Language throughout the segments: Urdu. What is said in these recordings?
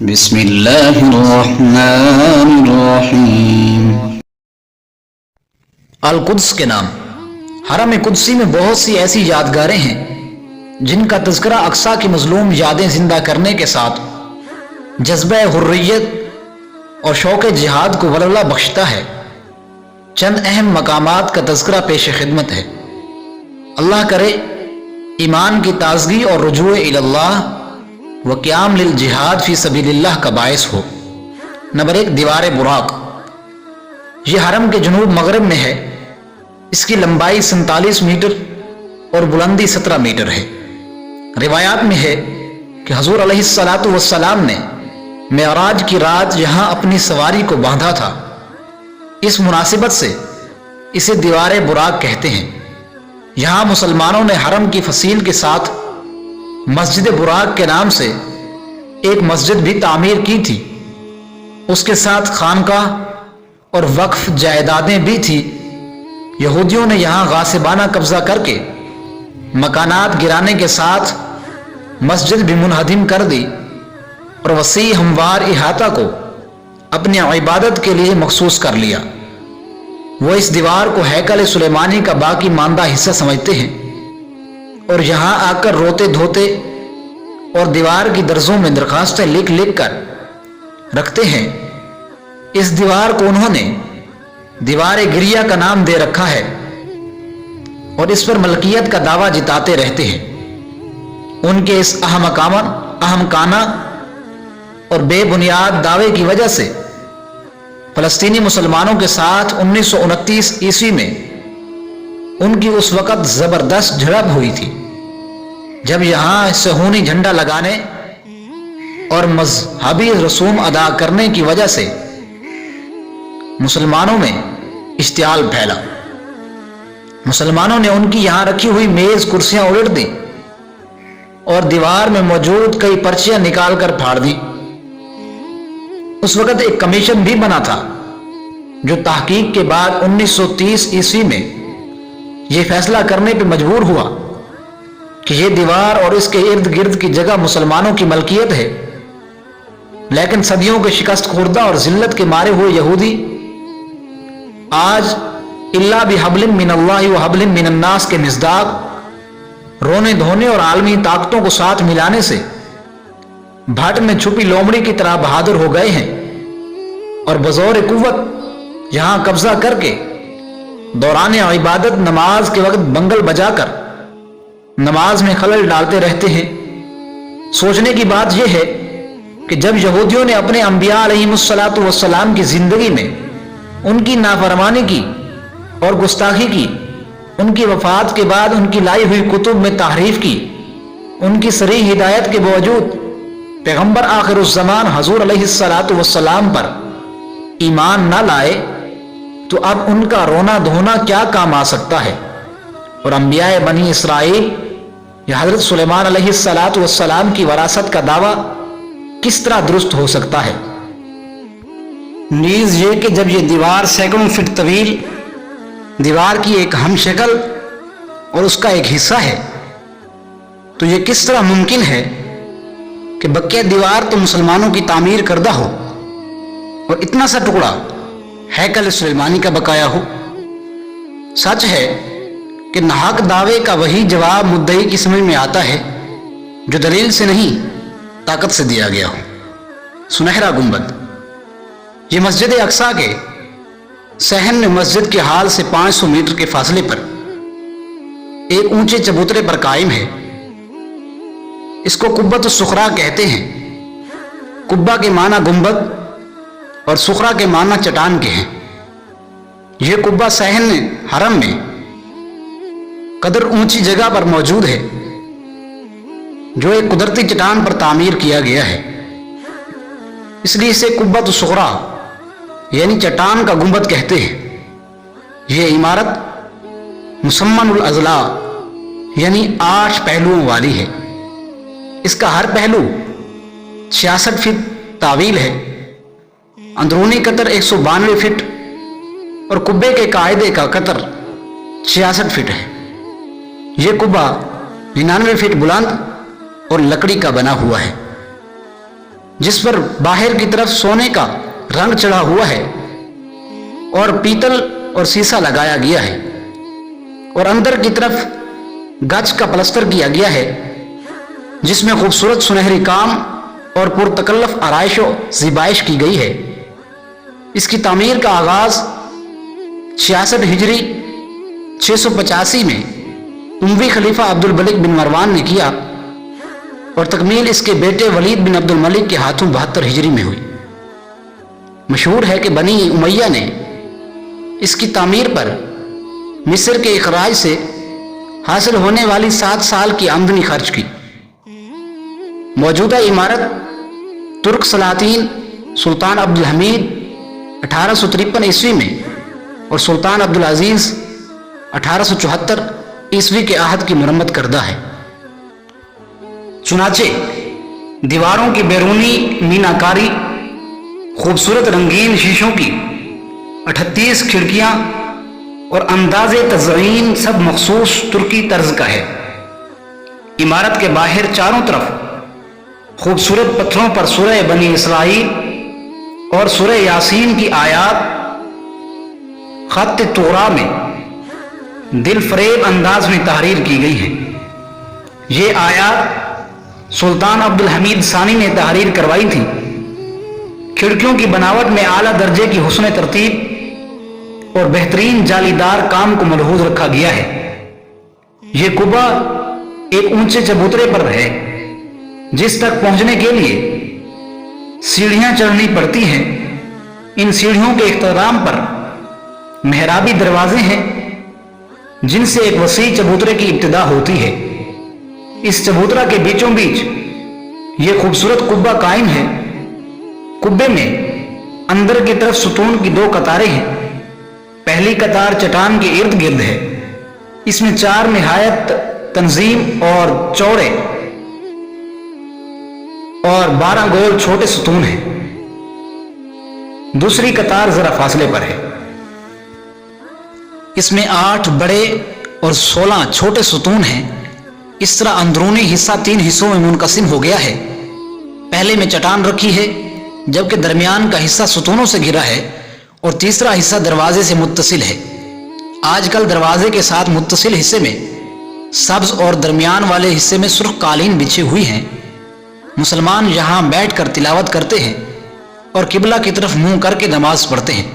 بسم اللہ الرحمن الرحیم۔ القدس کے نام۔ حرم قدسی میں بہت سی ایسی یادگاریں ہیں جن کا تذکرہ اقصیٰ کی مظلوم یادیں زندہ کرنے کے ساتھ جذبہ حریت اور شوق جہاد کو ولولہ بخشتا ہے۔ چند اہم مقامات کا تذکرہ پیش خدمت ہے۔ اللہ کرے ایمان کی تازگی اور رجوع اللہ و قیام للجہاد فی سبیل اللہ کا باعث ہو۔ نمبر 1، دیوار براق۔ یہ حرم کے جنوب مغرب میں ہے۔ اس کی لمبائی 47 میٹر اور بلندی 17 میٹر ہے۔ روایات میں ہے کہ حضور علیہ السلام نے معراج کی رات یہاں اپنی سواری کو باندھا تھا۔ اس مناسبت سے اسے دیوار براق کہتے ہیں۔ یہاں مسلمانوں نے حرم کی فصیل کے ساتھ مسجد براق کے نام سے ایک مسجد بھی تعمیر کی تھی۔ اس کے ساتھ خانقاہ اور وقف جائیدادیں بھی تھی۔ یہودیوں نے یہاں غاصبانہ قبضہ کر کے مکانات گرانے کے ساتھ مسجد بھی منہدم کر دی اور وسیع ہموار احاطہ کو اپنی عبادت کے لیے مخصوص کر لیا۔ وہ اس دیوار کو ہیکل سلیمانی کا باقی ماندہ حصہ سمجھتے ہیں اور یہاں آ کر روتے دھوتے اور دیوار کی درزوں میں درخواستیں لکھ لکھ کر رکھتے ہیں۔ اس دیوار کو انہوں نے دیوار گریہ کا نام دے رکھا ہے اور اس پر ملکیت کا دعویٰ جتاتے رہتے ہیں۔ ان کے اس احمقانہ اور بے بنیاد دعوے کی وجہ سے فلسطینی مسلمانوں کے ساتھ 1929 عیسوی میں ان کی اس وقت زبردست جھڑپ ہوئی تھی، جب یہاں صہیونی جھنڈا لگانے اور مذہبی رسوم ادا کرنے کی وجہ سے مسلمانوں میں اشتعال پھیلا۔ مسلمانوں نے ان کی یہاں رکھی ہوئی میز کرسیاں الٹ دی اور دیوار میں موجود کئی پرچیاں نکال کر پھاڑ دی۔ اس وقت ایک کمیشن بھی بنا تھا جو تحقیق کے بعد 1930 عیسوی میں یہ فیصلہ کرنے پہ مجبور ہوا کہ یہ دیوار اور اس کے ارد گرد کی جگہ مسلمانوں کی ملکیت ہے۔ لیکن صدیوں کے شکست خوردہ اور ذلت کے مارے ہوئے یہودی آج الا بحبل من اللہ و حبل من الناس کے مصداق رونے دھونے اور عالمی طاقتوں کو ساتھ ملانے سے بھٹ میں چھپی لومڑی کی طرح بہادر ہو گئے ہیں اور بزور قوت یہاں قبضہ کر کے دوران عبادت نماز کے وقت بنگل بجا کر نماز میں خلل ڈالتے رہتے ہیں۔ سوچنے کی بات یہ ہے کہ جب یہودیوں نے اپنے انبیاء علیہم السلام کی زندگی میں ان کی نافرمانی کی اور گستاخی کی، ان کی وفات کے بعد ان کی لائی ہوئی کتب میں تحریف کی، ان کی صریح ہدایت کے باوجود پیغمبر آخر الزمان حضور علیہ السلام پر ایمان نہ لائے، تو اب ان کا رونا دھونا کیا کام آ سکتا ہے؟ اور انبیاء بنی اسرائیل یا حضرت سلیمان علیہ السلام کی وراثت کا دعویٰ کس طرح درست ہو سکتا ہے؟ نیز یہ کہ جب یہ دیوار سینکڑوں فٹ طویل دیوار کی ایک ہم شکل اور اس کا ایک حصہ ہے، تو یہ کس طرح ممکن ہے کہ بقیہ دیوار تو مسلمانوں کی تعمیر کردہ ہو اور اتنا سا ٹکڑا ہیکل سلیمانی کا بقایا ہو؟ سچ ہے کہ ناحق دعوے کا وہی جواب مدعی کی سمجھ میں آتا ہے جو دلیل سے نہیں طاقت سے دیا گیا ہو۔ سنہرا گنبد۔ یہ مسجد اقصیٰ کے صحن میں مسجد کے حال سے 500 میٹر کے فاصلے پر ایک اونچے چبوترے پر قائم ہے۔ اس کو قبۃ الصخرہ کہتے ہیں۔ قبہ کے معنی گنبد اور صخرہ کے معنی چٹان کے ہیں۔ یہ قبہ صحن حرم میں قدر اونچی جگہ پر موجود ہے جو ایک قدرتی چٹان پر تعمیر کیا گیا ہے، اس لیے اسے قبۃ الصخرہ یعنی چٹان کا گنبد کہتے ہیں۔ یہ عمارت مسمن الاضلاع یعنی 8 پہلوؤں والی ہے۔ اس کا ہر پہلو 66 فٹ طویل ہے۔ اندرونی قطر 192 فٹ اور قبے کے قاعدے کا قطر 66 فٹ ہے۔ یہ قبہ 99 فٹ بلند اور لکڑی کا بنا ہوا ہے۔ جس پر باہر کی طرف سونے کا رنگ چڑھا ہوا ہے اور پیتل اور سیسا لگایا گیا ہے، اور اندر کی طرف گچ کا پلستر کیا گیا ہے جس میں خوبصورت سنہری کام اور پرتکلف آرائش و زیبائش کی گئی ہے۔ اس کی تعمیر کا آغاز 66 ہجری 685 میں اموی خلیفہ عبد الملک بن مروان نے کیا اور تکمیل اس کے بیٹے ولید بن عبد الملک کے ہاتھوں 72 ہجری میں ہوئی۔ مشہور ہے کہ بنی امیہ نے اس کی تعمیر پر مصر کے اخراج سے حاصل ہونے والی 7 سال کی آمدنی خرچ کی۔ موجودہ عمارت ترک سلاطین سلطان عبد الحمید 1853 عیسوی میں اور سلطان عبد العزیز 1874 عیسوی کے عہد کی مرمت کردہ ہے۔ چنانچہ دیواروں کی بیرونی میناکاری، خوبصورت رنگین شیشوں کی 38 کھڑکیاں اور انداز تزئین سب مخصوص ترکی طرز کا ہے۔ عمارت کے باہر چاروں طرف خوبصورت پتھروں پر سورہ بنی اسرائیل اور سورہ یاسین کی آیات خط توراہ میں دل فریب انداز میں تحریر کی گئی ہیں۔ یہ آیات سلطان عبد الحمید ثانی نے تحریر کروائی تھی۔ کھڑکیوں کی بناوٹ میں اعلیٰ درجے کی حسن ترتیب اور بہترین جالی دار کام کو ملحوظ رکھا گیا ہے۔ یہ قبہ ایک اونچے چبوترے پر ہے جس تک پہنچنے کے لیے سیڑھیاں چڑھنی پڑتی ہیں۔ ان سیڑھیوں کے اختتام پر محرابی دروازے ہیں جن سے ایک وسیع چبوترے کی ابتدا ہوتی ہے۔ اس چبوترا کے بیچوں بیچ یہ خوبصورت قبہ قائم ہے۔ قبے میں اندر کی طرف ستون کی 2 قطاریں ہیں۔ پہلی قطار چٹان کے ارد گرد ہے۔ اس میں 4 نہایت تنظیم اور چوڑے اور 12 گول چھوٹے ستون ہیں۔ دوسری قطار ذرا فاصلے پر ہے۔ اس میں 8 بڑے اور 16 چھوٹے ستون ہیں۔ اس طرح اندرونی حصہ 3 حصوں میں منقسم ہو گیا ہے۔ پہلے میں چٹان رکھی ہے جبکہ درمیان کا حصہ ستونوں سے گھرا ہے اور تیسرا حصہ دروازے سے متصل ہے۔ آج کل دروازے کے ساتھ متصل حصے میں سبز اور درمیان والے حصے میں سرخ قالین بچھی ہوئی ہیں۔ مسلمان یہاں بیٹھ کر تلاوت کرتے ہیں اور قبلہ کی طرف منہ کر کے نماز پڑھتے ہیں۔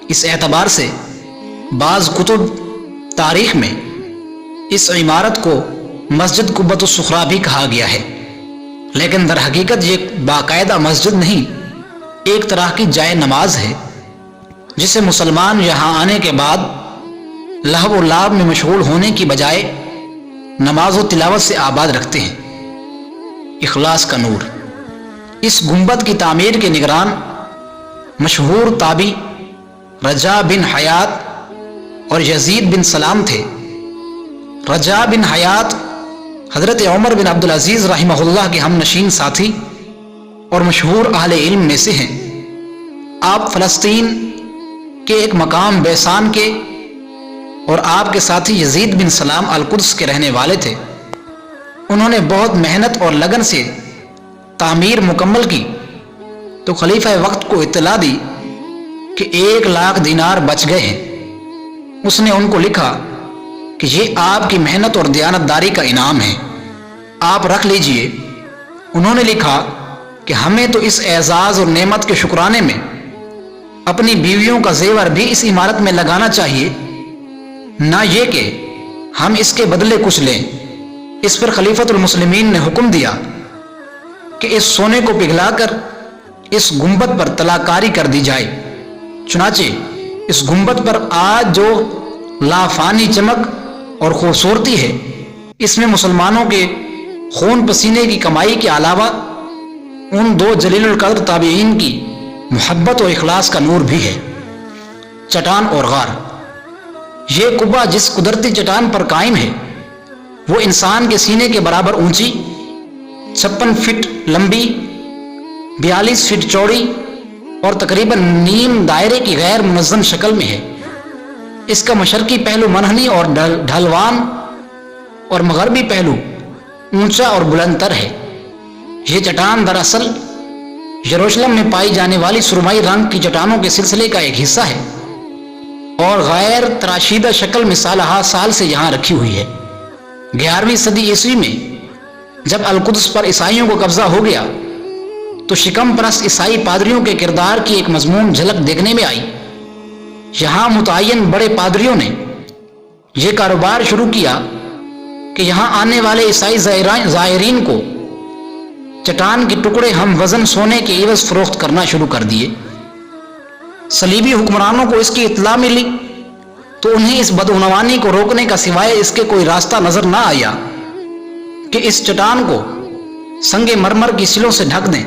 اس اعتبار سے بعض کتب تاریخ میں اس عمارت کو مسجد قبۃ الصخرہ بھی کہا گیا ہے، لیکن در حقیقت یہ باقاعدہ مسجد نہیں، ایک طرح کی جائے نماز ہے جسے مسلمان یہاں آنے کے بعد لہو و لعب میں مشغول ہونے کی بجائے نماز و تلاوت سے آباد رکھتے ہیں۔ اخلاص کا نور۔ اس گنبد کی تعمیر کے نگران مشہور تابعی رجاء بن حیات اور یزید بن سلام تھے۔ رجاء بن حیات حضرت عمر بن عبد العزیز رحمہ اللہ کے ہم نشین ساتھی اور مشہور اہل علم میں سے ہیں۔ آپ فلسطین کے ایک مقام بیسان کے اور آپ کے ساتھی یزید بن سلام القدس کے رہنے والے تھے۔ انہوں نے بہت محنت اور لگن سے تعمیر مکمل کی تو خلیفہ وقت کو اطلاع دی کہ 1,00,000 دینار بچ گئے ہیں۔ اس نے ان کو لکھا کہ یہ آپ کی محنت اور دیانتداری کا انعام ہے، آپ رکھ لیجئے۔ انہوں نے لکھا کہ ہمیں تو اس اعزاز اور نعمت کے شکرانے میں اپنی بیویوں کا زیور بھی اس عمارت میں لگانا چاہیے، نہ یہ کہ ہم اس کے بدلے کچھ لیں۔ اس پر خلیفۃ المسلمین نے حکم دیا کہ اس سونے کو پگھلا کر اس گنبد پر طلاکاری کر دی جائے۔ چنانچہ اس گنبد پر آج جو لافانی چمک اور خوبصورتی ہے، اس میں مسلمانوں کے خون پسینے کی کمائی کے علاوہ ان 2 جلیل القدر تابعین کی محبت و اخلاص کا نور بھی ہے۔ چٹان اور غار۔ یہ قبہ جس قدرتی چٹان پر قائم ہے وہ انسان کے سینے کے برابر اونچی، 56 فٹ لمبی، 42 فٹ چوڑی اور تقریباً نیم دائرے کی غیر منظم شکل میں ہے۔ اس کا مشرقی پہلو منحنی اور ڈھلوان اور مغربی پہلو اونچا اور بلند تر ہے۔ یہ چٹان دراصل یروشلم میں پائی جانے والی سرمئی رنگ کی چٹانوں کے سلسلے کا ایک حصہ ہے اور غیر تراشیدہ شکل میں سالہ سال سے یہاں رکھی ہوئی ہے۔ 11ویں صدی عیسوی میں جب القدس پر عیسائیوں کو قبضہ ہو گیا تو شکم پرست عیسائی پادریوں کے کردار کی ایک مضمون جھلک دیکھنے میں آئی۔ یہاں متعین بڑے پادریوں نے یہ کاروبار شروع کیا کہ یہاں آنے والے عیسائی زائرین کو چٹان کے ٹکڑے ہم وزن سونے کے عوض فروخت کرنا شروع کر دیے۔ صلیبی حکمرانوں کو اس کی اطلاع ملی تو انہیں اس بدعنوانی کو روکنے کا سوائے اس کے کوئی راستہ نظر نہ آیا کہ اس چٹان کو سنگ مرمر کی سلوں سے ڈھک دیں،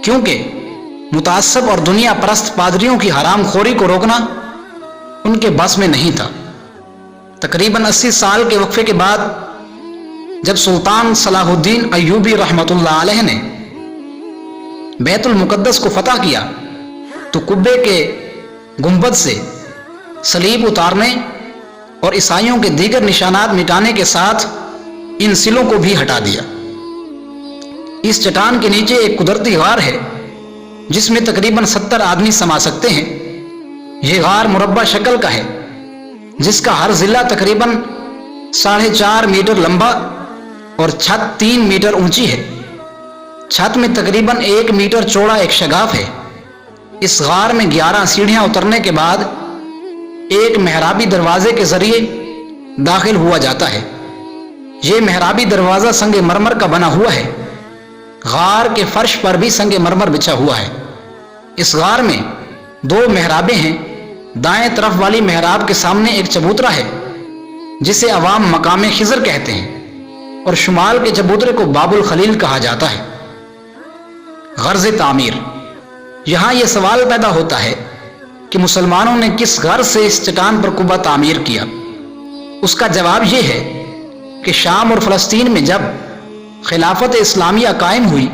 کیونکہ متعصب اور دنیا پرست پادریوں کی حرام خوری کو روکنا ان کے بس میں نہیں تھا۔ تقریباً 80 سال کے وقفے کے بعد جب سلطان صلاح الدین ایوبی رحمۃ اللہ علیہ نے بیت المقدس کو فتح کیا تو قبے کے گنبد سے صلیب اتارنے اور عیسائیوں کے دیگر نشانات مٹانے کے ساتھ ان سلوں کو بھی ہٹا دیا۔ اس چٹان کے نیچے ایک قدرتی غار ہے جس میں تقریباً 70 آدمی سما سکتے ہیں۔ یہ غار مربع شکل کا ہے جس کا ہر ضلع تقریباً 4.5 میٹر لمبا اور چھت 3 میٹر اونچی ہے۔ چھت میں تقریباً 1 میٹر چوڑا ایک شگاف ہے۔ اس غار میں 11 سیڑھیاں اترنے کے بعد ایک محرابی دروازے کے ذریعے داخل ہوا جاتا ہے۔ یہ محرابی دروازہ سنگ مرمر کا بنا ہوا ہے۔ غار کے فرش پر بھی سنگ مرمر بچھا ہوا ہے۔ اس غار میں 2 محرابیں ہیں۔ دائیں طرف والی محراب کے سامنے ایک چبوترا ہے جسے عوام مقام خضر کہتے ہیں، اور شمال کے چبوترے کو باب الخلیل کہا جاتا ہے۔ غرض تعمیر۔ یہاں یہ سوال پیدا ہوتا ہے کہ مسلمانوں نے کس غرض سے اس چٹان پر قبہ تعمیر کیا؟ اس کا جواب یہ ہے کہ شام اور فلسطین میں جب خلافت اسلامیہ قائم ہوئی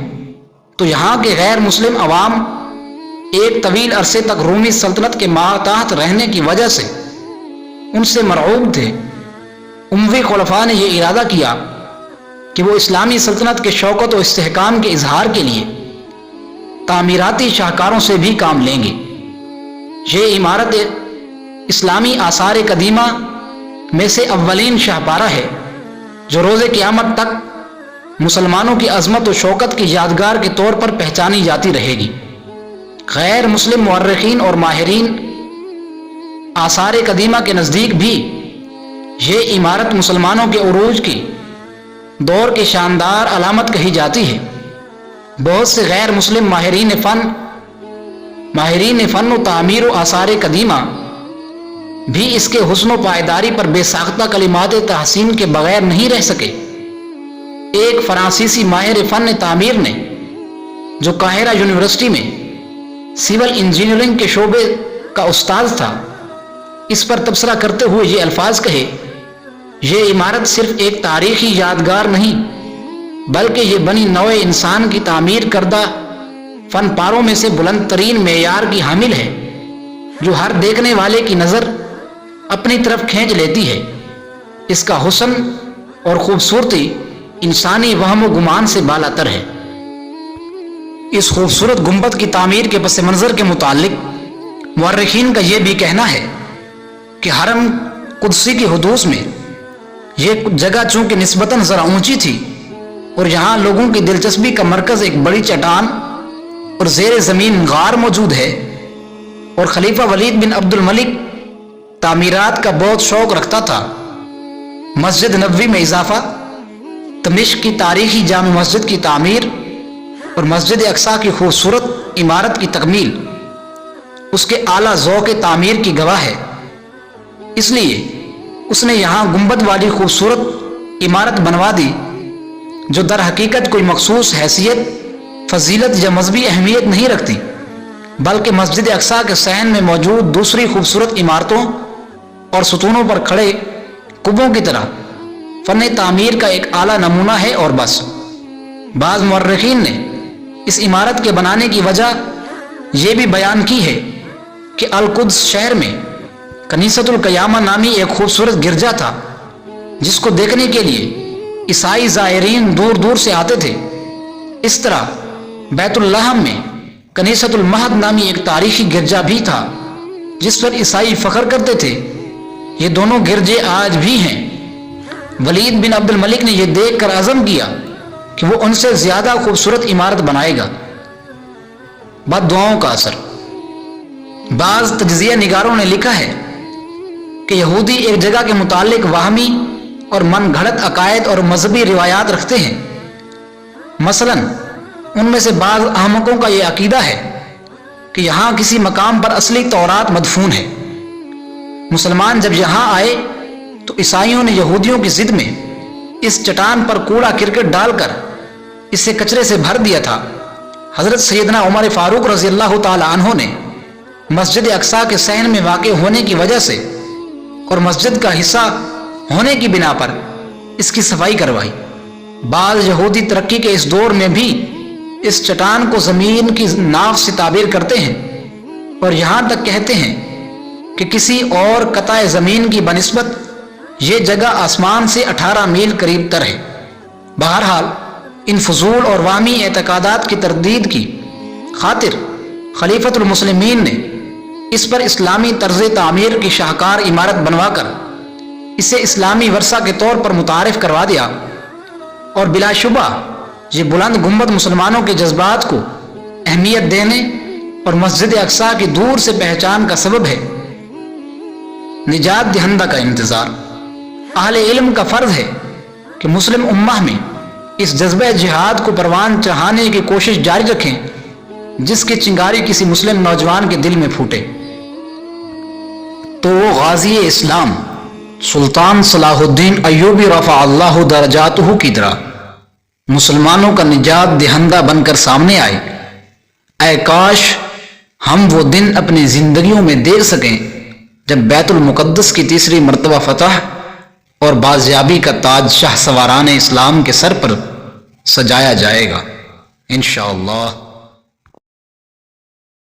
تو یہاں کے غیر مسلم عوام ایک طویل عرصے تک رومی سلطنت کے ماتحت رہنے کی وجہ سے ان سے مرعوب تھے۔ اموی خلفاء نے یہ ارادہ کیا کہ وہ اسلامی سلطنت کے شوکت و استحکام کے اظہار کے لیے تعمیراتی شاہکاروں سے بھی کام لیں گے۔ یہ عمارت اسلامی آثار قدیمہ میں سے اولین شاہپارہ ہے جو روز قیامت تک مسلمانوں کی عظمت و شوکت کی یادگار کے طور پر پہچانی جاتی رہے گی۔ غیر مسلم مورخین اور ماہرین آثار قدیمہ کے نزدیک بھی یہ عمارت مسلمانوں کے عروج کی دور کی شاندار علامت کہی جاتی ہے۔ بہت سے غیر مسلم ماہرین فن و تعمیر و آثار قدیمہ بھی اس کے حسن و پائیداری پر بے ساختہ کلمات تحسین کے بغیر نہیں رہ سکے۔ ایک فرانسیسی ماہر فن تعمیر نے جو قاہرہ یونیورسٹی میں سول انجینئرنگ کے شعبے کا استاد تھا، اس پر تبصرہ کرتے ہوئے یہ الفاظ کہے: یہ عمارت صرف ایک تاریخی یادگار نہیں بلکہ یہ بنی نوع انسان کی تعمیر کردہ فن پاروں میں سے بلند ترین معیار کی حامل ہے، جو ہر دیکھنے والے کی نظر اپنی طرف کھینچ لیتی ہے۔ اس کا حسن اور خوبصورتی انسانی وہم و گمان سے بالا تر ہے۔ اس خوبصورت گنبد کی تعمیر کے پس منظر کے متعلق مورخین کا یہ بھی کہنا ہے کہ حرم قدسی کی حدود میں یہ جگہ چونکہ نسبتاً ذرا اونچی تھی اور یہاں لوگوں کی دلچسپی کا مرکز ایک بڑی چٹان اور زیر زمین غار موجود ہے، اور خلیفہ ولید بن عبد الملک تعمیرات کا بہت شوق رکھتا تھا۔ مسجد نبوی میں اضافہ، دمشق کی تاریخی جامع مسجد کی تعمیر اور مسجد اقصیٰ کی خوبصورت عمارت کی تکمیل اس کے اعلیٰ ذوق تعمیر کی گواہ ہے۔ اس لیے اس نے یہاں گنبد والی خوبصورت عمارت بنوا دی جو در حقیقت کوئی مخصوص حیثیت، فضیلت یا مذہبی اہمیت نہیں رکھتی، بلکہ مسجد اقصیٰ کے صحن میں موجود دوسری خوبصورت عمارتوں اور ستونوں پر کھڑے کبوں کی طرح فن تعمیر کا ایک اعلیٰ نمونہ ہے اور بس۔ بعض مورخین نے اس عمارت کے بنانے کی وجہ یہ بھی بیان کی ہے کہ القدس شہر میں کنیست القیامہ نامی ایک خوبصورت گرجا تھا جس کو دیکھنے کے لیے عیسائی زائرین دور دور سے آتے تھے۔ اس طرح بیت اللحم میں کنیست المہد نامی ایک تاریخی گرجا بھی تھا جس پر عیسائی فخر کرتے تھے۔ یہ دونوں گرجے آج بھی ہیں۔ ولید بن عبد الملک نے یہ دیکھ کر عزم کیا کہ وہ ان سے زیادہ خوبصورت عمارت بنائے گا۔ بد دعاؤں کا اثر۔ بعض تجزیہ نگاروں نے لکھا ہے کہ یہودی ایک جگہ کے متعلق واہمی اور من گھڑت عقائد اور مذہبی روایات رکھتے ہیں۔ مثلا ان میں سے بعض احمقوں کا یہ عقیدہ ہے کہ یہاں کسی مقام پر اصلی تورات مدفون ہے۔ مسلمان جب یہاں آئے تو عیسائیوں نے یہودیوں کی ضد میں اس چٹان پر کوڑا کرکٹ ڈال کر اسے کچرے سے بھر دیا تھا۔ حضرت سیدنا عمر فاروق رضی اللہ تعالی عنہ نے مسجد اقصی کے صحن میں واقع ہونے کی وجہ سے اور مسجد کا حصہ ہونے کی بنا پر اس کی صفائی کروائی۔ بعض یہودی ترقی کے اس دور میں بھی اس چٹان کو زمین کی ناف سے تعبیر کرتے ہیں اور یہاں تک کہتے ہیں کہ کسی اور قطع زمین کی بنسبت یہ جگہ آسمان سے 18 میل قریب تر ہے۔ بہرحال ان فضول اور واہمی اعتقادات کی تردید کی خاطر خلیفۃ المسلمین نے اس پر اسلامی طرز تعمیر کی شاہکار عمارت بنوا کر اسے اسلامی ورثہ کے طور پر متعارف کروا دیا، اور بلا شبہ یہ بلند گنبد مسلمانوں کے جذبات کو اہمیت دینے اور مسجد اقصی کی دور سے پہچان کا سبب ہے۔ نجات دہندہ کا انتظار۔ اہل علم کا فرض ہے کہ مسلم امہ میں اس جذبہ جہاد کو پروان چڑھانے کی کوشش جاری رکھیں جس کی چنگاری کسی مسلم نوجوان کے دل میں پھوٹے۔ تو وہ غازی اسلام سلطان صلاح الدین ایوبی رفع اللہ درجاتہ کی طرح مسلمانوں کا نجات دہندہ بن کر سامنے آئے۔ اے کاش ہم وہ دن اپنی زندگیوں میں دیکھ سکیں جب بیت المقدس کی تیسری مرتبہ فتح اور بازیابی کا تاج شاہ سواران اسلام کے سر پر سجایا جائے گا انشاءاللہ۔